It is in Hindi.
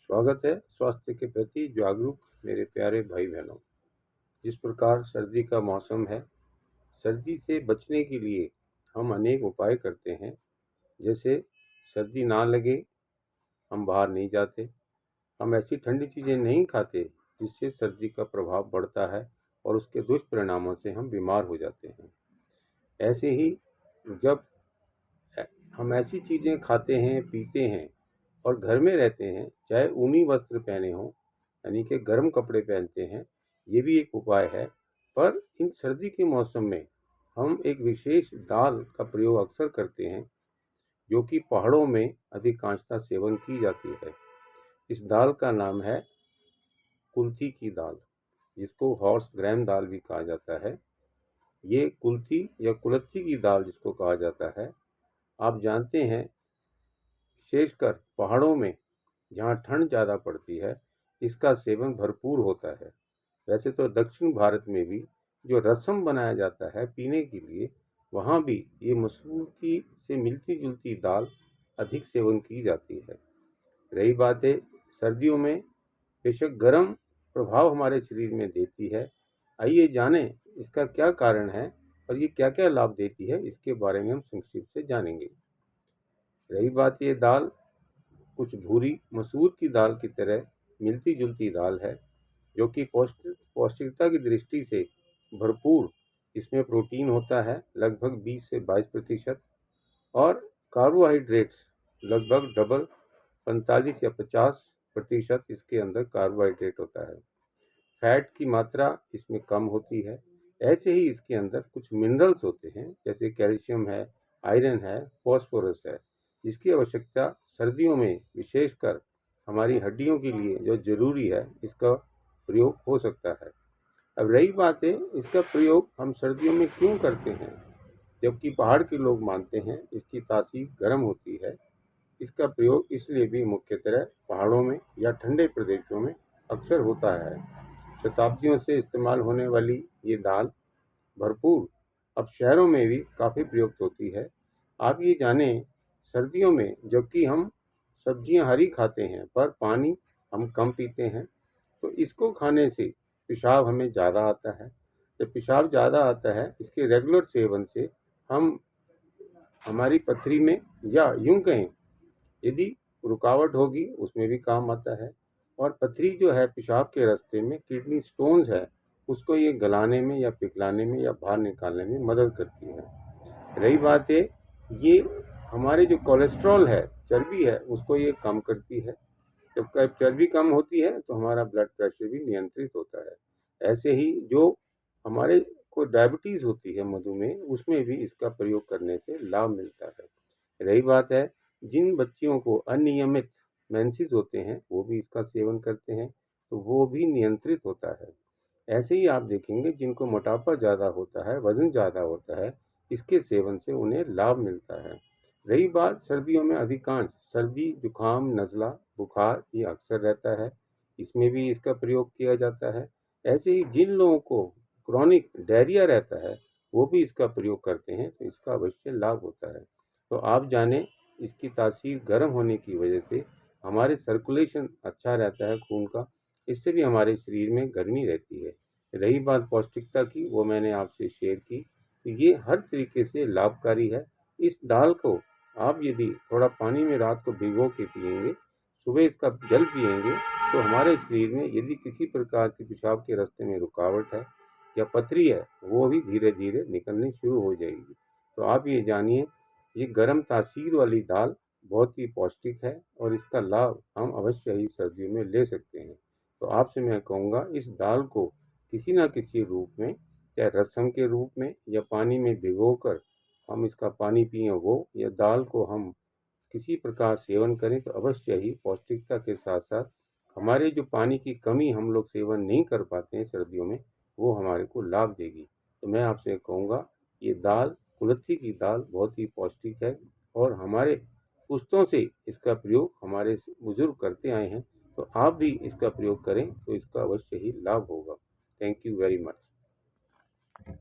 स्वागत है स्वास्थ्य के प्रति जागरूक मेरे प्यारे भाई बहनों। जिस प्रकार सर्दी का मौसम है, सर्दी से बचने के लिए हम अनेक उपाय करते हैं। जैसे सर्दी ना लगे, हम बाहर नहीं जाते, हम ऐसी ठंडी चीज़ें नहीं खाते जिससे सर्दी का प्रभाव बढ़ता है और उसके दुष्परिणामों से हम बीमार हो जाते हैं। ऐसे ही जब हम ऐसी चीज़ें खाते हैं, पीते हैं और घर में रहते हैं, चाहे ऊनी वस्त्र पहने हों, यानी कि गर्म कपड़े पहनते हैं, ये भी एक उपाय है। पर इन सर्दी के मौसम में हम एक विशेष दाल का प्रयोग अक्सर करते हैं, जो कि पहाड़ों में अधिकांशतः सेवन की जाती है। इस दाल का नाम है कुल्थी की दाल, जिसको हॉर्स ग्राम दाल भी कहा जाता है। ये कुल्थी या कुलत्थी की दाल जिसको कहा जाता है, आप जानते हैं विशेषकर पहाड़ों में जहाँ ठंड ज़्यादा पड़ती है, इसका सेवन भरपूर होता है। वैसे तो दक्षिण भारत में भी जो रसम बनाया जाता है पीने के लिए, वहाँ भी ये मसूर की से मिलती जुलती दाल अधिक सेवन की जाती है। रही बात है सर्दियों में, बेशक गर्म प्रभाव हमारे शरीर में देती है। आइए जानें इसका क्या कारण है और ये क्या क्या लाभ देती है, इसके बारे में हम संक्षिप्त से जानेंगे। रही बात ये दाल कुछ भूरी मसूर की दाल की तरह मिलती जुलती दाल है, जो कि पौष्टिकता की दृष्टि से भरपूर। इसमें प्रोटीन होता है लगभग 20 से 22% और कार्बोहाइड्रेट्स लगभग डबल 45 या 50% इसके अंदर कार्बोहाइड्रेट होता है। फैट की मात्रा इसमें कम होती है। ऐसे ही इसके अंदर कुछ मिनरल्स होते हैं, जैसे कैल्शियम है, आयरन है, फॉस्फोरस है, जिसकी आवश्यकता सर्दियों में विशेषकर हमारी हड्डियों के लिए जो ज़रूरी है, इसका प्रयोग हो सकता है। अब रही बात है इसका प्रयोग हम सर्दियों में क्यों करते हैं, जबकि पहाड़ के लोग मानते हैं इसकी तासीर गर्म होती है। इसका प्रयोग इसलिए भी मुख्यतः पहाड़ों में या ठंडे प्रदेशों में अक्सर होता है। शताब्दियों से इस्तेमाल होने वाली ये दाल भरपूर अब शहरों में भी काफ़ी प्रयुक्त होती है। आप ये जानें, सर्दियों में जबकि हम सब्जियां हरी खाते हैं पर पानी हम कम पीते हैं, तो इसको खाने से पेशाब हमें ज़्यादा आता है। जब पेशाब ज़्यादा आता है, इसके रेगुलर सेवन से हम हमारी पथरी में, या यूं कहें यदि रुकावट होगी, उसमें भी काम आता है। और पथरी जो है पेशाब के रास्ते में, किडनी स्टोन्स है, उसको ये गलाने में या पिघलाने में या बाहर निकालने में मदद करती है। रही बात है ये हमारे जो कोलेस्ट्रॉल है, चर्बी है, उसको ये कम करती है। जब चर्बी कम होती है तो हमारा ब्लड प्रेशर भी नियंत्रित होता है। ऐसे ही जो हमारे को डायबिटीज़ होती है, मधुमेह, उसमें भी इसका प्रयोग करने से लाभ मिलता है। रही बात है जिन बच्चियों को अनियमित मेंसेस होते हैं, वो भी इसका सेवन करते हैं, तो वो भी नियंत्रित होता है। ऐसे ही आप देखेंगे जिनको मोटापा ज़्यादा होता है, वज़न ज़्यादा होता है, इसके सेवन से उन्हें लाभ मिलता है। रही बात सर्दियों में अधिकांश सर्दी, जुकाम, नज़ला, बुखार ये अक्सर रहता है, इसमें भी इसका प्रयोग किया जाता है। ऐसे ही जिन लोगों को क्रॉनिक डायरिया रहता है, वो भी इसका प्रयोग करते हैं, तो इसका अवश्य लाभ होता है। तो आप जानें इसकी तासीर गर्म होने की वजह से हमारे सर्कुलेशन अच्छा रहता है खून का, इससे भी हमारे शरीर में गर्मी रहती है। रही बात पौष्टिकता की, वो मैंने आपसे शेयर की, तो ये हर तरीके से लाभकारी है। इस दाल को आप यदि थोड़ा पानी में रात को भिगो के पिएंगे, सुबह इसका जल पिएंगे, तो हमारे शरीर में यदि किसी प्रकार की पेशाब के रास्ते में रुकावट है या पथरी है, वो भी धीरे धीरे निकलनी शुरू हो जाएगी। तो आप ये जानिए, ये गर्म तासीर वाली दाल बहुत ही पौष्टिक है और इसका लाभ हम अवश्य ही सर्दियों में ले सकते हैं। तो आपसे मैं कहूँगा इस दाल को किसी न किसी रूप में, चाहे रसम के रूप में या पानी में भिगोकर हम इसका पानी पिएं वो, या दाल को हम किसी प्रकार सेवन करें, तो अवश्य ही पौष्टिकता के साथ साथ हमारे जो पानी की कमी हम लोग सेवन नहीं कर पाते हैं सर्दियों में, वो हमारे को लाभ देगी। तो मैं आपसे कहूँगा ये दाल कुल्थी की दाल बहुत ही पौष्टिक है और हमारे पुश्तों से इसका प्रयोग हमारे बुजुर्ग करते आए हैं, तो आप भी इसका प्रयोग करें तो इसका अवश्य ही लाभ होगा। Thank you very much.